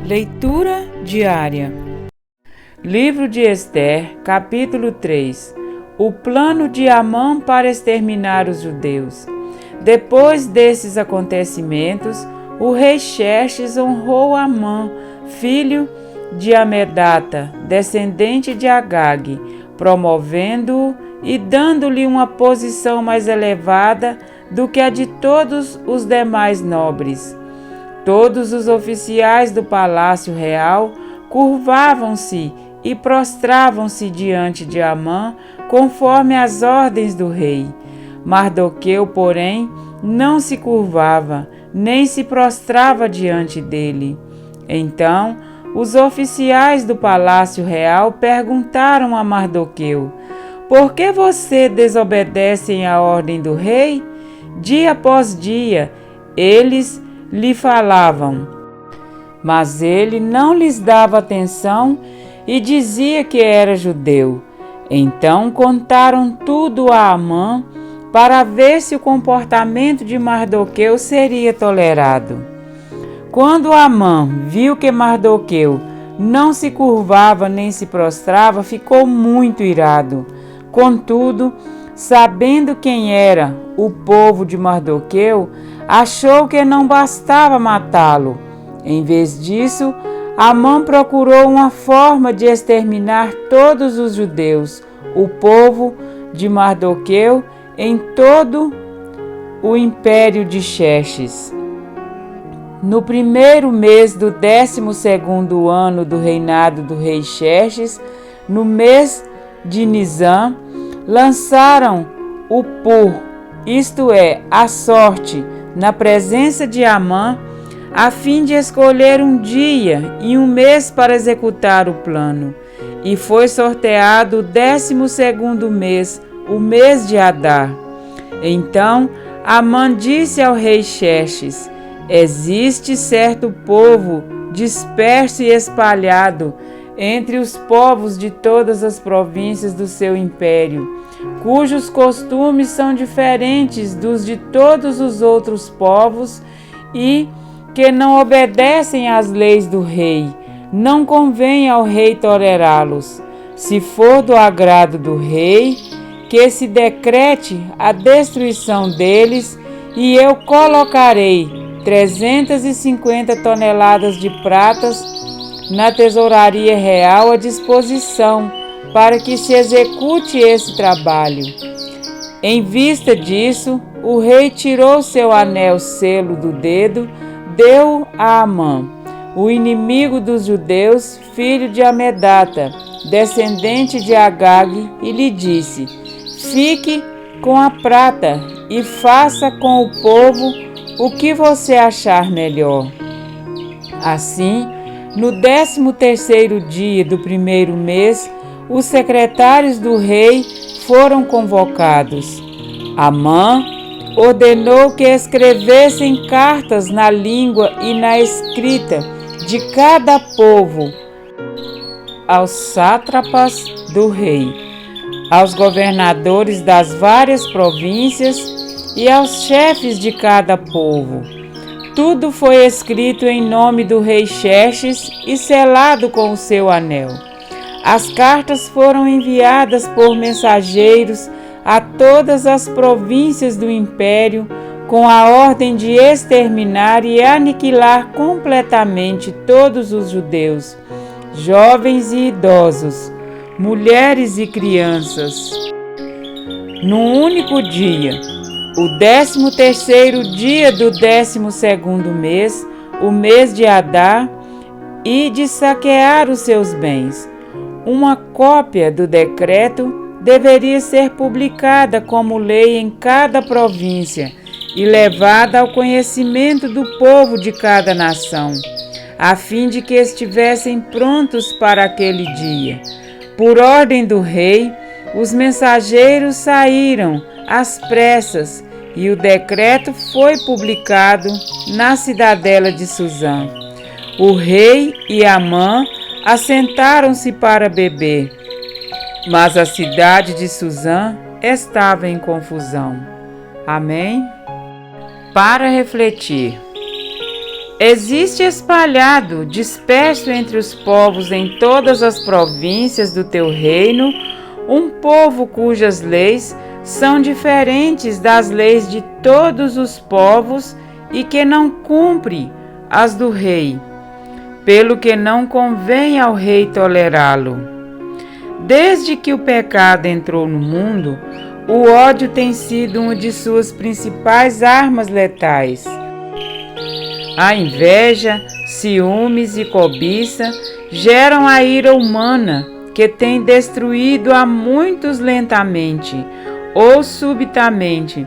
Leitura diária. Livro de Ester, capítulo 3. O plano de Amã para exterminar os judeus. Depois desses acontecimentos, o rei Xerxes honrou Amã, filho de Amedata, descendente de Agag, promovendo-o e dando-lhe uma posição mais elevada do que a de todos os demais nobres. Todos os oficiais do palácio real curvavam-se e prostravam-se diante de Amã, conforme as ordens do rei. Mardoqueu, porém, não se curvava, nem se prostrava diante dele. Então, os oficiais do palácio real perguntaram a Mardoqueu: por que você desobedece à ordem do rei? Dia após dia, eles lhe falavam, mas ele não lhes dava atenção e dizia que era judeu. Então contaram tudo a Amã para ver se o comportamento de Mardoqueu seria tolerado. Quando Amã viu que Mardoqueu não se curvava nem se prostrava, ficou muito irado. Contudo, sabendo quem era o povo de Mardoqueu, achou que não bastava matá-lo. Em vez disso, Amã procurou uma forma de exterminar todos os judeus, o povo de Mardoqueu, em todo o império de Xerxes. No primeiro mês do 12º ano do reinado do rei Xerxes, no mês de Nisã, lançaram o pur, isto é, a sorte, na presença de Amã, a fim de escolher um dia e um mês para executar o plano. E foi sorteado o 12º mês, o mês de Adar. Então Amã disse ao rei Xerxes: existe certo povo disperso e espalhado entre os povos de todas as províncias do seu império, cujos costumes são diferentes dos de todos os outros povos e que não obedecem às leis do rei. Não convém ao rei tolerá-los. Se for do agrado do rei, que se decrete a destruição deles, e eu colocarei 350 toneladas de pratas na tesouraria real à disposição, para que se execute esse trabalho. Em vista disso, o rei tirou seu anel selo do dedo, deu a Amã, o inimigo dos judeus, filho de Amedata, descendente de Agag, e lhe disse: fique com a prata e faça com o povo o que você achar melhor. Assim, no 13º dia do primeiro mês, os secretários do rei foram convocados. Amã ordenou que escrevessem cartas na língua e na escrita de cada povo aos sátrapas do rei, aos governadores das várias províncias e aos chefes de cada povo. Tudo foi escrito em nome do rei Xerxes e selado com o seu anel. As cartas foram enviadas por mensageiros a todas as províncias do império, com a ordem de exterminar e aniquilar completamente todos os judeus, jovens e idosos, mulheres e crianças. Num único dia, o 13º dia do 12º mês, o mês de Adar, e de saquear os seus bens. Uma cópia do decreto deveria ser publicada como lei em cada província e levada ao conhecimento do povo de cada nação, a fim de que estivessem prontos para aquele dia. Por ordem do rei, os mensageiros saíram às pressas e o decreto foi publicado na cidadela de Suzã. O rei e Amã assentaram-se para beber, mas a cidade de Suzã estava em confusão. Amém? Para refletir. Existe espalhado, disperso entre os povos em todas as províncias do teu reino, um povo cujas leis são diferentes das leis de todos os povos e que não cumpre as do rei, pelo que não convém ao rei tolerá-lo. Desde que o pecado entrou no mundo, o ódio tem sido uma de suas principais armas letais. A inveja, ciúmes e cobiça geram a ira humana, que tem destruído a muitos lentamente ou subitamente.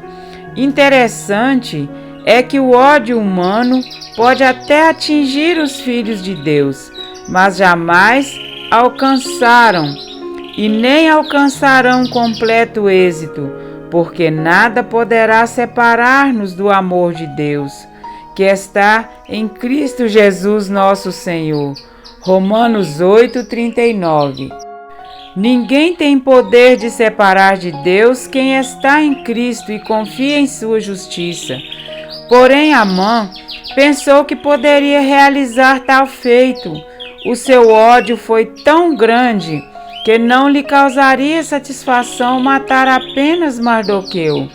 Interessante é que o ódio humano pode até atingir os filhos de Deus, mas jamais alcançaram e nem alcançarão completo êxito, porque nada poderá separar-nos do amor de Deus, que está em Cristo Jesus nosso Senhor. Romanos 8:39. Ninguém tem poder de separar de Deus quem está em Cristo e confia em sua justiça. Porém, Amã pensou que poderia realizar tal feito. O seu ódio foi tão grande que não lhe causaria satisfação matar apenas Mardoqueu,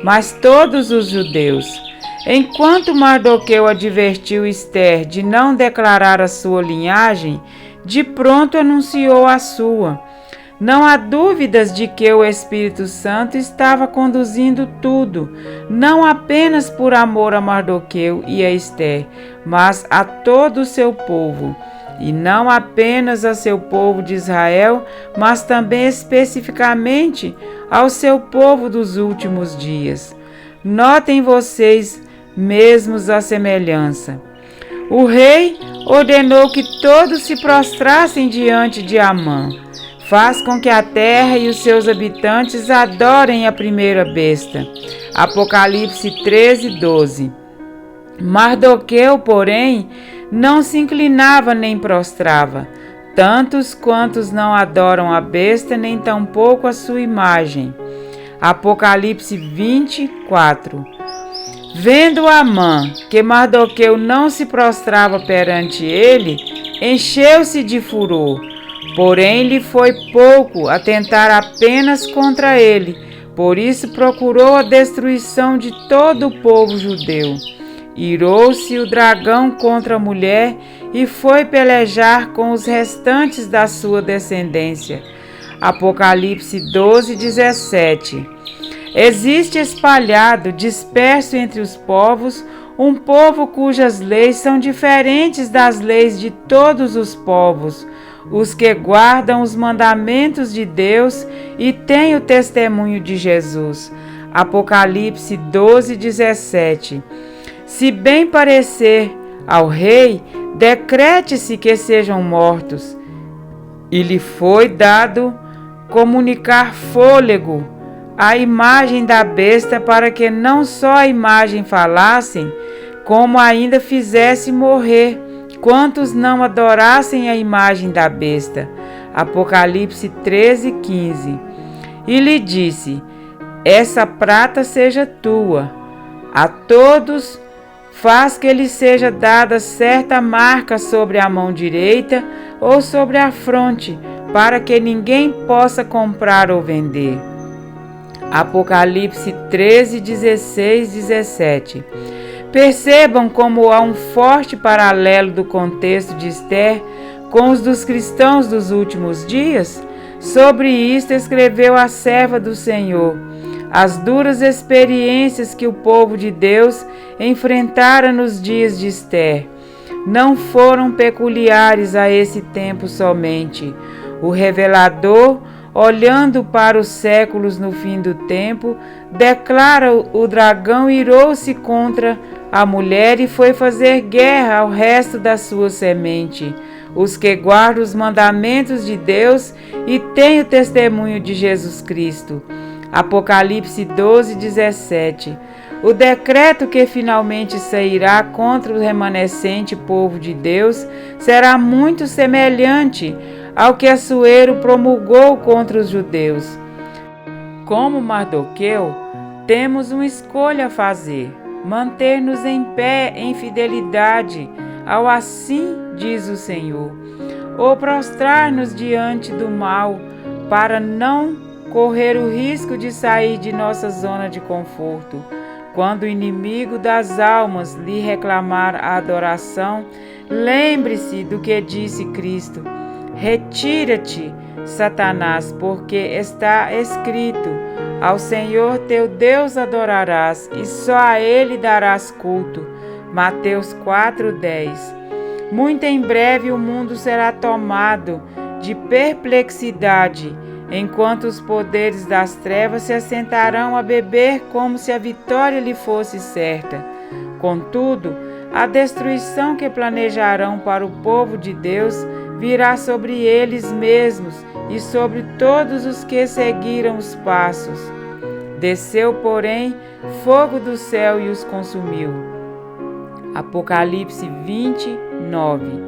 mas todos os judeus. Enquanto Mardoqueu advertiu Ester de não declarar a sua linhagem, de pronto anunciou a sua. Não há dúvidas de que o Espírito Santo estava conduzindo tudo, não apenas por amor a Mardoqueu e a Ester, mas a todo o seu povo. E não apenas a seu povo de Israel, mas também especificamente ao seu povo dos últimos dias. Notem vocês mesmos a semelhança. O rei ordenou que todos se prostrassem diante de Amã. Faz com que a terra e os seus habitantes adorem a primeira besta. Apocalipse 13:12. Mardoqueu, porém, não se inclinava nem prostrava, tantos quantos não adoram a besta, nem tampouco a sua imagem. Apocalipse 24. Vendo Amã que Mardoqueu não se prostrava perante ele, encheu-se de furor. Porém, lhe foi pouco atentar apenas contra ele, por isso procurou a destruição de todo o povo judeu. Irou-se o dragão contra a mulher e foi pelejar com os restantes da sua descendência. Apocalipse 12:17. Existe espalhado, disperso entre os povos, um povo cujas leis são diferentes das leis de todos os povos, os que guardam os mandamentos de Deus e têm o testemunho de Jesus. Apocalipse 12:17. Se bem parecer ao rei, decrete-se que sejam mortos. E lhe foi dado comunicar fôlego à imagem da besta, para que não só a imagem falassem, como ainda fizesse morrer quantos não adorassem a imagem da besta. Apocalipse 13:15. E lhe disse: essa prata seja tua. A todos faz que lhe seja dada certa marca sobre a mão direita ou sobre a fronte, para que ninguém possa comprar ou vender. Apocalipse 13:16-17. Percebam como há um forte paralelo do contexto de Ester com os dos cristãos dos últimos dias. Sobre isto escreveu a serva do Senhor. As duras experiências que o povo de Deus enfrentara nos dias de Ester não foram peculiares a esse tempo somente. O revelador, olhando para os séculos no fim do tempo, declara: o dragão irou-se contra a mulher e foi fazer guerra ao resto da sua semente, os que guardam os mandamentos de Deus e têm o testemunho de Jesus Cristo. Apocalipse 12:17. O decreto que finalmente sairá contra o remanescente povo de Deus será muito semelhante ao que Assuero promulgou contra os judeus. Como Mardoqueu, temos uma escolha a fazer. manter-nos em pé em fidelidade ao assim diz o Senhor, ou prostrar-nos diante do mal para não correr o risco de sair de nossa zona de conforto. Quando o inimigo das almas lhe reclamar a adoração, lembre-se do que disse Cristo: retira-te, Satanás, porque está escrito: ao Senhor teu Deus adorarás e só a Ele darás culto. Mateus 4:10. Muito em breve o mundo será tomado de perplexidade, enquanto os poderes das trevas se assentarão a beber como se a vitória lhe fosse certa. Contudo, a destruição que planejarão para o povo de Deus virá sobre eles mesmos e sobre todos os que seguiram os passos. Desceu, porém, fogo do céu e os consumiu. Apocalipse 20:9.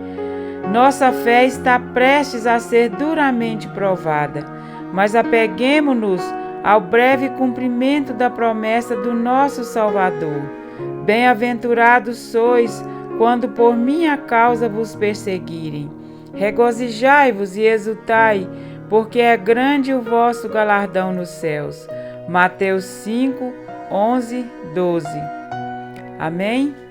Nossa fé está prestes a ser duramente provada, mas apeguemo-nos ao breve cumprimento da promessa do nosso Salvador. Bem-aventurados sois quando por minha causa vos perseguirem. Regozijai-vos e exultai, porque é grande o vosso galardão nos céus. Mateus 5:11-12. Amém?